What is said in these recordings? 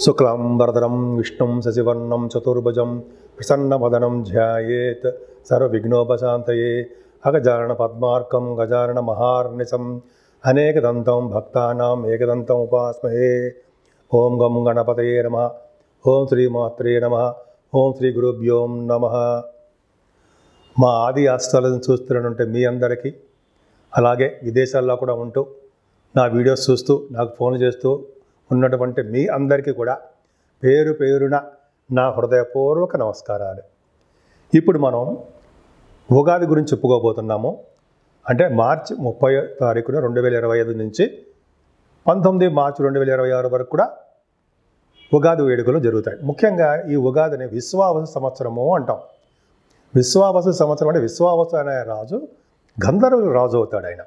శుక్లాంబరధరం విష్ణుం శశివర్ణం చతుర్భుజం ప్రసన్నవదనం ధ్యాయేత్ సర్వవిఘ్నోపశాంతయే అగజానన పద్మార్కం గజానన మహార్నిశం అనేకదంతం భక్తానాం ఏకదంతం ఉపాస్మహే. ఓం గం గణపతయే నమః. ఓం శ్రీమాత్రే నమః. ఓం శ్రీ గురుభ్యో నమః. మా ఆది ఆస్థాలను చూస్తున్నట్టు మీ అందరికీ, అలాగే విదేశాల్లో కూడా ఉంటూ నా వీడియోస్ చూస్తూ నాకు ఫోన్ చేస్తూ ఉన్నటువంటి మీ అందరికీ కూడా పేరు పేరున నా హృదయపూర్వక నమస్కారాలు. ఇప్పుడు మనం ఉగాది గురించి చెప్పుకోబోతున్నాము. అంటే మార్చి 30 తారీఖున 2025 నుంచి 19 మార్చి 2026 వరకు కూడా ఉగాది వేడుకలు జరుగుతాయి. ముఖ్యంగా ఈ ఉగాదిని విశ్వావసు సంవత్సరము అంటాం. విశ్వావసు సంవత్సరం అంటే విశ్వావసు అనే రాజు గంధర్వుల రాజు అవుతాడు ఆయన.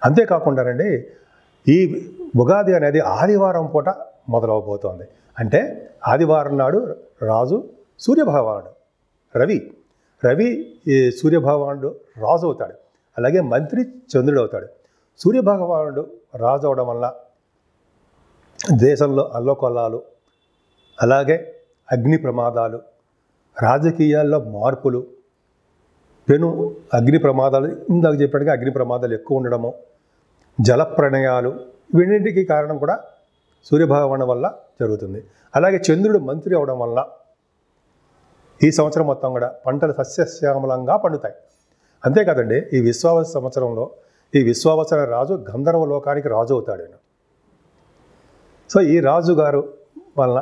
అంతేకాకుండానండి, ఈ ఉగాది అనేది ఆదివారం పూట మొదలవబోతోంది. అంటే ఆదివారం నాడు రాజు సూర్యభగవానుడు రవి ఈ సూర్యభగవానుడు రాజు అవుతాడు. అలాగే మంత్రి చంద్రుడు అవుతాడు. సూర్యభగవానుడు రాజు అవడం వల్ల దేశంలో అల్లకొల్లాలు, అలాగే అగ్ని ప్రమాదాలు, రాజకీయాల్లో మార్పులు, అగ్ని ప్రమాదాలు, ఇందాక చెప్పినట్టుగా అగ్ని ప్రమాదాలు ఎక్కువ ఉండడము, జలప్రణయాలు, వీటికి కారణం కూడా సూర్యభగవాను వల్ల జరుగుతుంది. అలాగే చంద్రుడు మంత్రి అవడం వల్ల ఈ సంవత్సరం మొత్తం కూడా పంటలు సస్యశ్యామలంగా పండుతాయి. అంతేకాదండి, ఈ విశ్వావసు సంవత్సరంలో ఈ విశ్వావసు అనే రాజు గంధర్వ లోకానికి రాజు అవుతాడు ఆయన. సో ఈ రాజుగారు వల్ల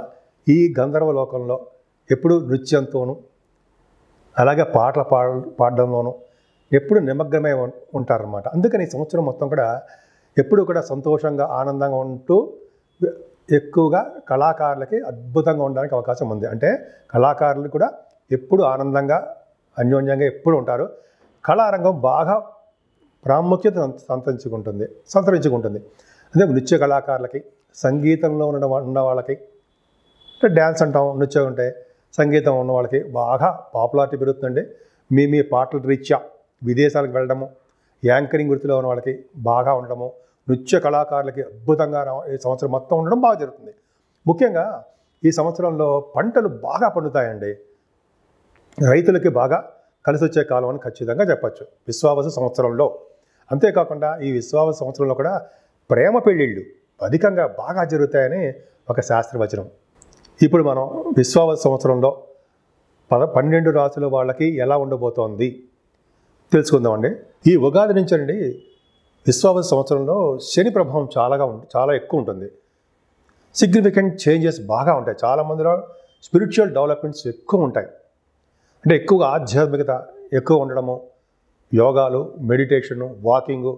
ఈ గంధర్వ లోకంలో ఎప్పుడు నృత్యంతోనూ, అలాగే పాటలు పాడడంలోనూ ఎప్పుడు నిమగ్నమై ఉంటారన్నమాట. అందుకని ఈ సంవత్సరం మొత్తం కూడా ఎప్పుడు కూడా సంతోషంగా ఆనందంగా ఉంటూ ఎక్కువగా కళాకారులకి అద్భుతంగా ఉండడానికి అవకాశం ఉంది. అంటే కళాకారులు కూడా ఎప్పుడు ఆనందంగా అన్యోన్యంగా ఎప్పుడు ఉంటారు. కళారంగం బాగా ప్రాముఖ్యత సంతరించుకుంటుంది. అదే నృత్య కళాకారులకి, సంగీతంలో ఉన్న వాళ్ళకి, అంటే డ్యాన్స్ అంటాం, నృత్యం ఉంటే సంగీతం ఉన్న వాళ్ళకి బాగా పాపులారిటీ పెరుగుతుందండి. మీ పాటల రీత్యా విదేశాలకు వెళ్ళడము, యాంకరింగ్ వృత్తిలో ఉన్న వాళ్ళకి బాగా ఉండడము, నృత్య కళాకారులకి అద్భుతంగా ఈ సంవత్సరం మొత్తం ఉండడం బాగా జరుగుతుంది. ముఖ్యంగా ఈ సంవత్సరంలో పంటలు బాగా పండుతాయండి. రైతులకి బాగా కలిసి వచ్చే కాలం అని ఖచ్చితంగా చెప్పచ్చు విశ్వావసు సంవత్సరంలో. అంతేకాకుండా ఈ విశ్వావసు సంవత్సరంలో కూడా ప్రేమ పెళ్ళిళ్ళు అధికంగా బాగా జరుగుతాయని ఒక శాస్త్రవచనం. ఇప్పుడు మనం విశ్వావసు సంవత్సరంలో 12 రాసుల వాళ్ళకి ఎలా ఉండబోతోంది తెలుసుకుందామండి. ఈ ఉగాది నుంచి అండి విశ్వావసు సంవత్సరంలో శని ప్రభావం చాలా ఎక్కువ ఉంటుంది. సిగ్నిఫికెంట్ చేంజెస్ బాగా ఉంటాయి. చాలామందిలో స్పిరిచువల్ డెవలప్మెంట్స్ ఎక్కువ ఉంటాయి. అంటే ఎక్కువగా ఆధ్యాత్మికత ఎక్కువ ఉండడము, యోగాలు, మెడిటేషను, వాకింగు,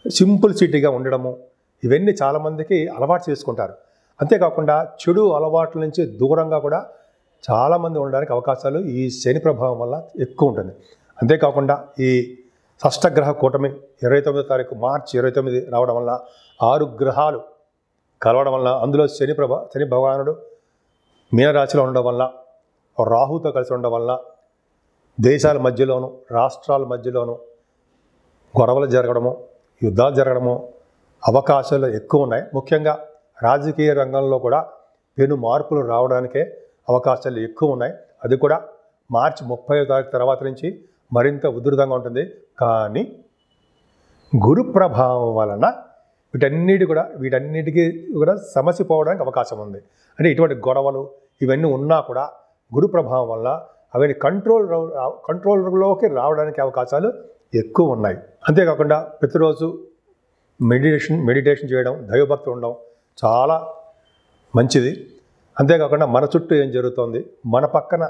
సింపుల్సిటీగా ఉండడము, ఇవన్నీ చాలామందికి అలవాటు చేసుకుంటారు. అంతేకాకుండా చెడు అలవాట్ల నుంచి దూరంగా కూడా చాలామంది ఉండడానికి అవకాశాలు ఈ శని ప్రభావం వల్ల ఎక్కువ ఉంటుంది. అంతేకాకుండా ఈ షష్టగ్రహ కూటమి 29వ తారీఖు మార్చి 29 రావడం వల్ల 6 గ్రహాలు కలవడం వల్ల, అందులో శని భగవానుడు మీనరాశిలో ఉండడం వల్ల, రాహుతో కలిసి ఉండడం వల్ల దేశాల మధ్యలోనూ రాష్ట్రాల మధ్యలోనూ గొడవలు జరగడము, యుద్ధాలు జరగడము అవకాశాలు ఎక్కువ ఉన్నాయి. ముఖ్యంగా రాజకీయ రంగంలో కూడా పెను మార్పులు రావడానికే అవకాశాలు ఎక్కువ ఉన్నాయి. అది కూడా మార్చి 30వ తారీఖు తర్వాత నుంచి మరింత ఉధృతంగా ఉంటుంది. కానీ గురు ప్రభావం వలన వీటన్నిటికీ కూడా సమస్య పోవడానికి అవకాశం ఉంది. అంటే ఇటువంటి గొడవలు ఇవన్నీ ఉన్నా కూడా గురు ప్రభావం వల్ల అవన్నీ కంట్రోల్లోకి రావడానికి అవకాశాలు ఎక్కువ ఉన్నాయి. అంతేకాకుండా ప్రతిరోజు మెడిటేషన్ చేయడం, దైవభక్తి ఉండడం చాలా మంచిది. అంతేకాకుండా మన చుట్టూ ఏం జరుగుతోంది, మన పక్కన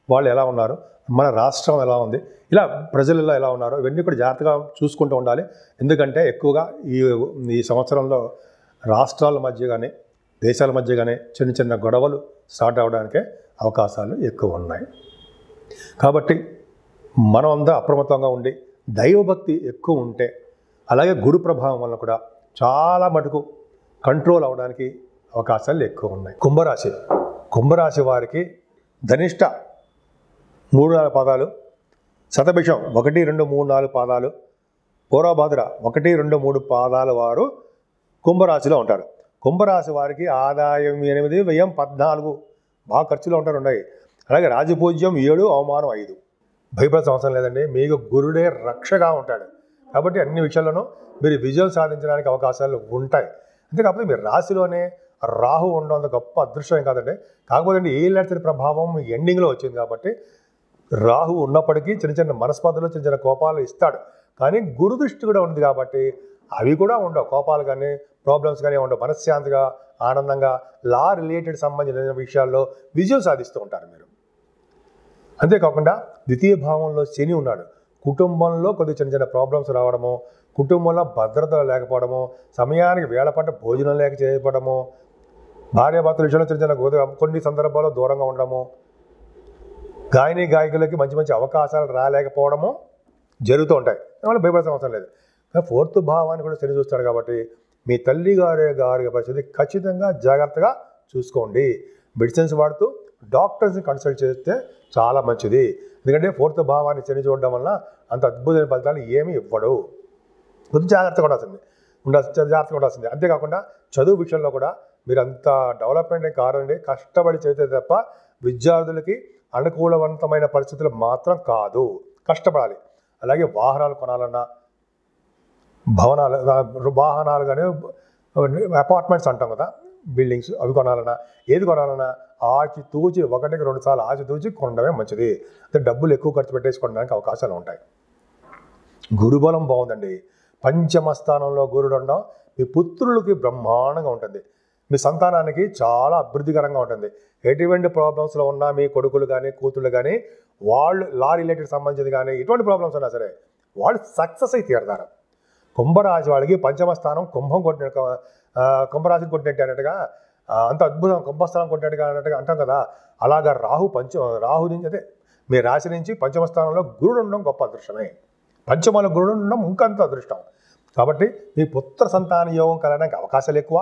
వాళ్ళు ఎలా ఉన్నారు, మన రాష్ట్రం ఎలా ఉంది, ఇలా ప్రజలలో ఎలా ఉన్నారు, ఇవన్నీ కూడా జాగ్రత్తగా చూసుకుంటూ ఉండాలి. ఎందుకంటే ఎక్కువగా ఈ సంవత్సరంలో రాష్ట్రాల మధ్య కానీ దేశాల మధ్య కానీ చిన్న గొడవలు స్టార్ట్ అవ్వడానికే అవకాశాలు ఎక్కువ ఉన్నాయి. కాబట్టి మనం అంతా అప్రమత్తంగా ఉండి దైవభక్తి ఎక్కువ ఉంటే, అలాగే గురు ప్రభావం వల్ల కూడా చాలా మటుకు కంట్రోల్ అవ్వడానికి అవకాశాలు ఎక్కువ ఉన్నాయి. కుంభరాశి వారికి ధనిష్ట 3-4 పాదాలు, శతభిషం 1, 2, 3, 4 పాదాలు, పూర్వభాద్ర 1, 2, 3 పాదాల వారు కుంభరాశిలో ఉంటారు. కుంభరాశి వారికి ఆదాయం 8, వ్యయం 14, బాగా ఖర్చులు ఉంటారు ఉన్నాయి. అలాగే రాజపూజ్యం 7, అవమానం 5. భయపడాల్సిన అవసరం లేదండి, మీకు గురుడే రక్షగా ఉంటాడు. కాబట్టి అన్ని విషయాల్లోనూ మీరు విజయం సాధించడానికి అవకాశాలు ఉంటాయి. అంతేకాకపోతే మీ రాశిలోనే రాహు ఉండడం అంత గొప్ప అదృష్టం కాదండి. కాకపోతే ఏళ్ళ ప్రభావం ఎండింగ్లో వచ్చింది కాబట్టి రాహు ఉన్నప్పటికీ చిన్న చిన్న మనస్పర్ధలు, చిన్న చిన్న కోపాలు ఇస్తాడు. కానీ గురు దృష్టి కూడా ఉంది కాబట్టి అవి కూడా ఉండవు. కోపాలు కానీ ప్రాబ్లమ్స్ కానీ ఉండవు. మనశ్శాంతిగా, ఆనందంగా లా రిలేటెడ్ సంబంధించిన విషయాల్లో విజయం సాధిస్తూ ఉంటారు మీరు. అంతేకాకుండా ద్వితీయ భావంలో శని ఉన్నాడు. కుటుంబంలో కొద్ది చిన్న చిన్న ప్రాబ్లమ్స్ రావడము, కుటుంబంలో భద్రత లేకపోవడము, సమయానికి వేళపట్ట భోజనం లేక చేయకపోవడము, భార్యాభర్తల విషయంలో చిన్న చిన్న కొన్ని సందర్భాల్లో దూరంగా ఉండడము, గాయకులకి మంచి మంచి అవకాశాలు రాలేకపోవడము జరుగుతూ ఉంటాయి. దానివల్ల భయపడాల్సిన అవసరం లేదు. కానీ 4th భావాన్ని కూడా శని చూస్తాడు కాబట్టి మీ తల్లి గారి పరిస్థితి ఖచ్చితంగా జాగ్రత్తగా చూసుకోండి. మెడిసిన్స్ వాడుతూ డాక్టర్స్ని కన్సల్ట్ చేస్తే చాలా మంచిది. ఎందుకంటే 4th భావాన్ని శని చూడడం వల్ల అంత అద్భుతమైన ఫలితాలు ఏమీ ఇవ్వడు. కొంచెం జాగ్రత్తగా ఉండాల్సింది. అంతేకాకుండా చదువు విషయంలో కూడా మీరు అంత డెవలప్మెంట్ కాదండి, కష్టపడి చదివితే తప్ప విద్యార్థులకి అనుకూలవంతమైన పరిస్థితులు మాత్రం కాదు. కష్టపడాలి. అలాగే వాహనాలు కొనాలన్నా, వాహనాలు కానీ అపార్ట్మెంట్స్ అంటాం కదా, బిల్డింగ్స్, అవి కొనాలన్నా, ఏది కొనాలన్నా ఆచితూచి 1కి 2 సార్లు ఆచితూచి కొనడమే మంచిది. అంటే డబ్బులు ఎక్కువ ఖర్చు పెట్టేసి కొనడానికి అవకాశాలు ఉంటాయి. గురుబలం బాగుందండి. పంచమ స్థానంలో గురుడు ఉండడం మీ పుత్రులకి బ్రహ్మాండంగా ఉంటుంది. మీ సంతానానికి చాలా అభివృద్ధికరంగా ఉంటుంది. ఎటువంటి ప్రాబ్లమ్స్లో ఉన్నా మీ కొడుకులు కానీ కూతుళ్ళు కానీ వాళ్ళు లా రిలేటెడ్ సంబంధించింది కానీ ఎటువంటి ప్రాబ్లమ్స్ ఉన్నా సరే వాళ్ళు సక్సెస్ అయి తీరుతారు. కుంభరాశి వాళ్ళకి పంచమ స్థానం కుంభరాశిని కొట్టినట్టు అన్నట్టుగా అంత అద్భుతం, కుంభస్థానం కొట్టినట్టుగా అన్నట్టుగా అంటాం కదా. అలాగా రాహు నుంచి అదే మీ రాశి నుంచి పంచమ స్థానంలో గురుడు ఉండడం గొప్ప అదృష్టమే. పంచమంలో గురుడు ఉండడం ఇంకంత అదృష్టం. కాబట్టి మీ పుత్ర సంతాన యోగం కలగడానికి అవకాశాలు ఎక్కువ.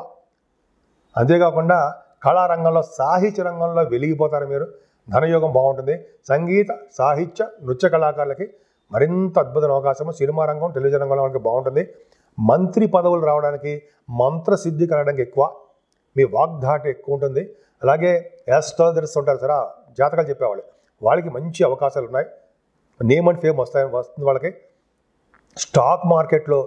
అంతేకాకుండా కళారంగంలో, సాహిత్య రంగంలో వెలిగిపోతారు మీరు. ధనయోగం బాగుంటుంది. సంగీత, సాహిత్య, నృత్య కళాకారులకి మరింత అద్భుతమైన అవకాశము. సినిమా రంగం, టెలివిజన్ రంగంలో వాళ్ళకి బాగుంటుంది. మంత్రి పదవులు రావడానికి, మంత్రసిద్ధి కలగడానికి ఎక్కువ. మీ వాగ్ధాటి ఎక్కువ ఉంటుంది. అలాగే యాస్ట్రాలజర్స్ ఉంటారు సరే, జాతకాలు చెప్పేవాళ్ళు, వాళ్ళకి మంచి అవకాశాలు ఉన్నాయి. నేమ్ అండ్ ఫేమ్ వస్తుంది వాళ్ళకి. స్టాక్ మార్కెట్లో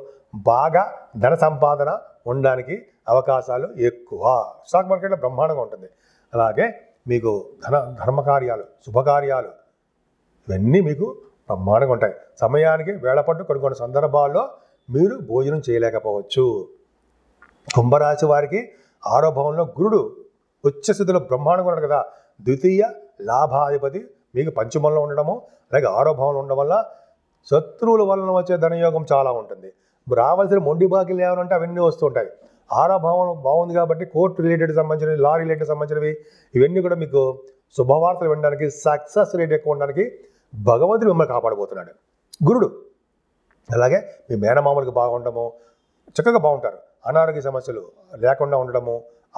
బాగా ధన సంపాదన ఉండడానికి అవకాశాలు ఎక్కువ. స్టాక్ మార్కెట్లో బ్రహ్మాండంగా ఉంటుంది. అలాగే మీకు ధర్మకార్యాలు, శుభకార్యాలు ఇవన్నీ మీకు బ్రహ్మాండంగా ఉంటాయి. సమయానికి వేళపట్టు కొన్ని సందర్భాల్లో మీరు భోజనం చేయలేకపోవచ్చు. కుంభరాశి వారికి 6వ భావంలో గురుడు ఉచ్చస్థితిలో బ్రహ్మాండంగా ఉన్నాడు కదా. ద్వితీయ లాభాధిపతి మీకు పంచమంలో ఉండడము, అలాగే 6వ భావంలో ఉండడం వల్ల శత్రువుల వలన వచ్చే ధనయోగం చాలా ఉంటుంది. రావాల్సిన మొండి బాకీలు ఏమంటే అవన్నీ వస్తుంటాయి. 6వ భావం బాగుంది కాబట్టి కోర్టు రిలేటెడ్ సంబంధించినవి, లా రిలేటెడ్ సంబంధించినవి ఇవన్నీ కూడా మీకు శుభవార్తలు వినడానికి, సక్సెస్ రేట్ ఎక్కువ ఉండడానికి భగవంతుడు మిమ్మల్ని కాపాడబోతున్నాడు గురుడు. అలాగే మీ మేనమామలకు బాగుండడము, చక్కగా బాగుంటారు. అనారోగ్య సమస్యలు లేకుండా ఉండడము,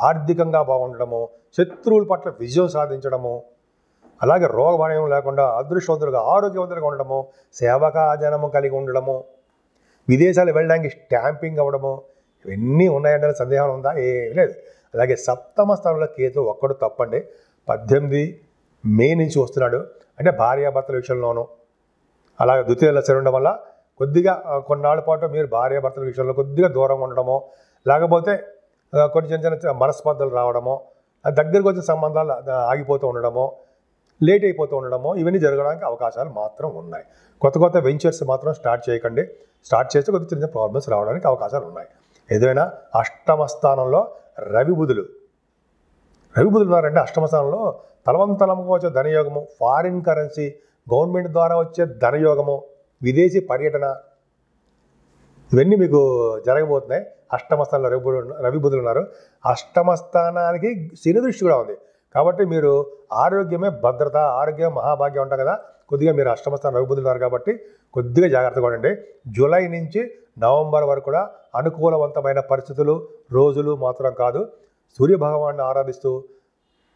ఆర్థికంగా బాగుండడము, శత్రువుల పట్ల విజయం సాధించడము, అలాగే రోగభయం లేకుండా అదృష్టవంతులుగా, ఆరోగ్యవంతులుగా ఉండడము, సేవకాజనము కలిగి ఉండడము, విదేశాలు వెళ్ళడానికి స్టాంపింగ్ అవ్వడము, ఇవన్నీ ఉన్నాయంటే సందేహం ఉందా? ఏమీ లేదు. అలాగే 7వ స్థానంలో కేతు ఒక్కడు తప్పండి. 18 మే నుంచి వస్తున్నాడు. అంటే భార్యాభర్తల విషయంలోనూ అలాగే ద్వితీయ శని ఉండడం వల్ల కొద్దిగా కొన్నాళ్ళ పాటు మీరు భార్యాభర్తల విషయంలో కొద్దిగా దూరంగా ఉండడమో, లేకపోతే కొన్ని చిన్న చిన్న మనస్పర్ధలు రావడమో, దగ్గరకు వచ్చిన సంబంధాలు ఆగిపోతూ ఉండడమో, లేట్ అయిపోతూ ఉండడమో ఇవన్నీ జరగడానికి అవకాశాలు మాత్రం ఉన్నాయి. కొత్త వెంచర్స్ మాత్రం స్టార్ట్ చేయకండి. స్టార్ట్ చేస్తే కొద్దిగా చిన్న ప్రాబ్లమ్స్ రావడానికి అవకాశాలు ఉన్నాయి. ఏదైనా 8వ స్థానంలో రవి బుధులు ఉన్నారంటే 8వ స్థానంలో తలవంతలంగా వచ్చే ధనయోగము, ఫారిన్ కరెన్సీ, గవర్నమెంట్ ద్వారా వచ్చే ధనయోగము, విదేశీ పర్యటన ఇవన్నీ మీకు జరగబోతున్నాయి. 8వ స్థానంలో రవి బుధులు ఉన్నారు. 8వ స్థానానికి శని దృష్టి కూడా ఉంది. కాబట్టి మీరు ఆరోగ్యమే భద్రత, ఆరోగ్యం మహాభాగ్యం ఉంటాం కదా. కొద్దిగా మీరు 8వ స్థానం రవి బుధులు ఉన్నారు కాబట్టి కొద్దిగా జాగ్రత్తగా ఉండండి. జూలై నుంచి నవంబర్ వరకు కూడా అనుకూలవంతమైన పరిస్థితులు, రోజులు మాత్రం కాదు. సూర్యభగవాన్ని ఆరాధిస్తూ,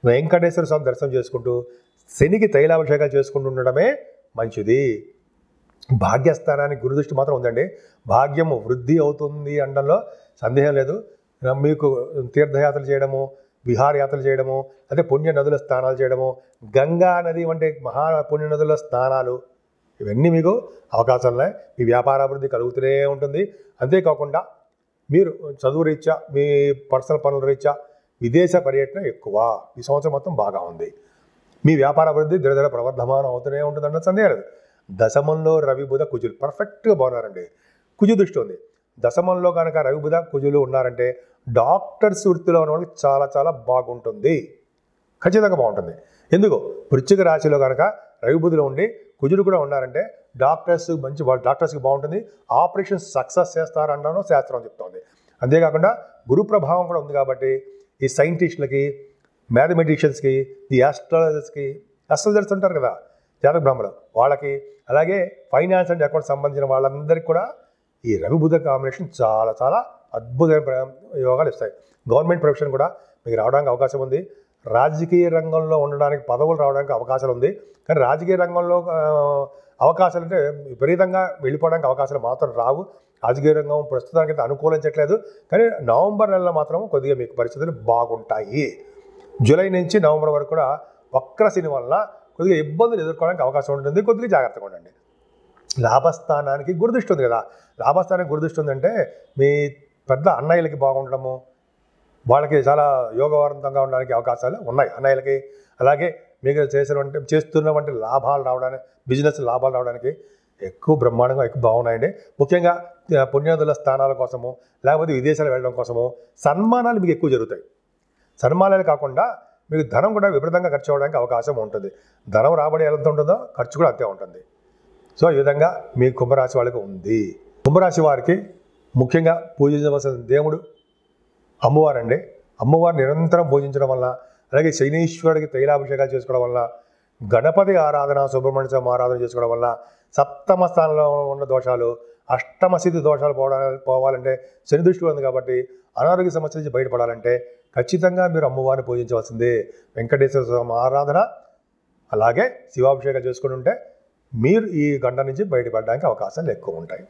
వెంకటేశ్వర స్వామి దర్శనం చేసుకుంటూ, శనికి తైలాభిషేకాలు చేసుకుంటూ ఉండడమే మంచిది. భాగ్యస్థానానికి గురుదృష్టి మాత్రం ఉందండి. భాగ్యము వృద్ధి అవుతుంది అనడంలో సందేహం లేదు. మీకు తీర్థయాత్రలు చేయడము, విహారయాత్రలు చేయడము, అదే పుణ్య నదుల స్నానాలు చేయడము, గంగా నది వంటి మహా పుణ్య నదుల స్నానాలు, ఇవన్నీ మీకు అవకాశాలు ఉన్నాయి. మీ వ్యాపారాభివృద్ధి కలుగుతూనే ఉంటుంది. అంతేకాకుండా మీరు చదువు రీత్యా, మీ పర్సనల్ పనుల రీత్యా విదేశ పర్యటన ఎక్కువ. ఈ సంవత్సరం మొత్తం బాగా ఉంది. మీ వ్యాపార అభివృద్ధి దినదిన ప్రవర్ధమానం అవుతూనే ఉంటుంది అన్న సందేహం లేదు. దశమంలో రవి బుధ కుజులు పర్ఫెక్ట్గా బాగున్నారండి. కుజు దృష్టి ఉంది. దశమంలో కనుక రవి బుధ కుజులు ఉన్నారంటే డాక్టర్స్ వృత్తిలో ఉన్న వాళ్ళకి చాలా చాలా బాగుంటుంది, ఖచ్చితంగా బాగుంటుంది. ఎందుకు? వృశ్చిక రాశిలో కనుక రవి బుధులు ఉండి కుజుడు కూడా ఉన్నారంటే డాక్టర్స్ మంచి డాక్టర్స్కి బాగుంటుంది. ఆపరేషన్ సక్సెస్ చేస్తారన్నాను శాస్త్రం చెప్తోంది. అంతేకాకుండా గురు ప్రభావం కూడా ఉంది కాబట్టి ఈ సైంటిస్టులకి, మ్యాథమెటిషియన్స్కి, ఈ ఆస్ట్రాలజర్స్ ఉంటారు కదా, జాతక బ్రాహ్మణులు, వాళ్ళకి, అలాగే ఫైనాన్స్ అండ్ అకౌంట్ సంబంధించిన వాళ్ళందరికీ కూడా ఈ రవి బుధ కాంబినేషన్ చాలా చాలా అద్భుతమైన యోగాలు ఇస్తాయి. గవర్నమెంట్ ప్రొఫెషన్ కూడా మీకు రావడానికి అవకాశం ఉంది. రాజకీయ రంగంలో ఉండడానికి, పదవులు రావడానికి అవకాశాలు ఉంది. కానీ రాజకీయ రంగంలో అవకాశాలు అంటే విపరీతంగా వెళ్ళిపోవడానికి అవకాశాలు మాత్రం రావు. రాజకీయ రంగం ప్రస్తుతానికి అనుకూలించట్లేదు. కానీ నవంబర్ నెలలో మాత్రం కొద్దిగా మీకు పరిస్థితులు బాగుంటాయి. జూలై నుంచి నవంబర్ వరకు కూడా వక్ర శని వల్ల కొద్దిగా ఇబ్బందులు ఎదుర్కోవడానికి అవకాశం ఉంటుంది. కొద్దిగా జాగ్రత్తగా ఉండండి. లాభస్థానానికి గురుదృష్టి ఉంది కదా, లాభస్థానానికి గురుదృష్టి ఉందంటే మీ పెద్ద అన్నయ్యలకి బాగుండడము, వాళ్ళకి చాలా యోగవంతంగా ఉండడానికి అవకాశాలు ఉన్నాయి అన్నయ్యలకి. అలాగే మీకు చేస్తున్నటువంటి లాభాలు రావడానికి, బిజినెస్ లాభాలు రావడానికి ఎక్కువ బ్రహ్మాండంగా ఎక్కువ బాగున్నాయండి. ముఖ్యంగా పుణ్యనదుల స్థానాల కోసము, లేకపోతే విదేశాలు వెళ్ళడం కోసము సన్మానాలు మీకు ఎక్కువ జరుగుతాయి. సన్మానాలు కాకుండా మీకు ధనం కూడా విపరీతంగా ఖర్చు అవ్వడానికి అవకాశం ఉంటుంది. ధనం రాబడి ఎంత ఉంటుందో ఖర్చు కూడా అంతే ఉంటుంది. సో ఈ విధంగా మీ కుంభరాశి వాళ్ళకి ఉంది. కుంభరాశి వారికి ముఖ్యంగా పూజించవలసిన దేవుడు అమ్మవారండి. అమ్మవారిని నిరంతరం పూజించడం వల్ల, అలాగే శనీశ్వరుడికి తైలాభిషేకాలు చేసుకోవడం వల్ల, గణపతి ఆరాధన, సుబ్రహ్మణ్య స్వామి ఆరాధన చేసుకోవడం వల్ల సప్తమ స్థానంలో ఉన్న దోషాలు, అష్టమ స్థితి దోషాలు పోవాలంటే శని దృష్టి ఉంది కాబట్టి అనారోగ్య సమస్యల నుంచి బయటపడాలంటే ఖచ్చితంగా మీరు అమ్మవారిని పూజించవలసిందే. వెంకటేశ్వర స్వామి ఆరాధన, అలాగే శివాభిషేకాలు చేసుకుని ఉంటే మీరు ఈ గంట నుంచి బయటపడడానికి అవకాశాలు ఎక్కువ ఉంటాయి.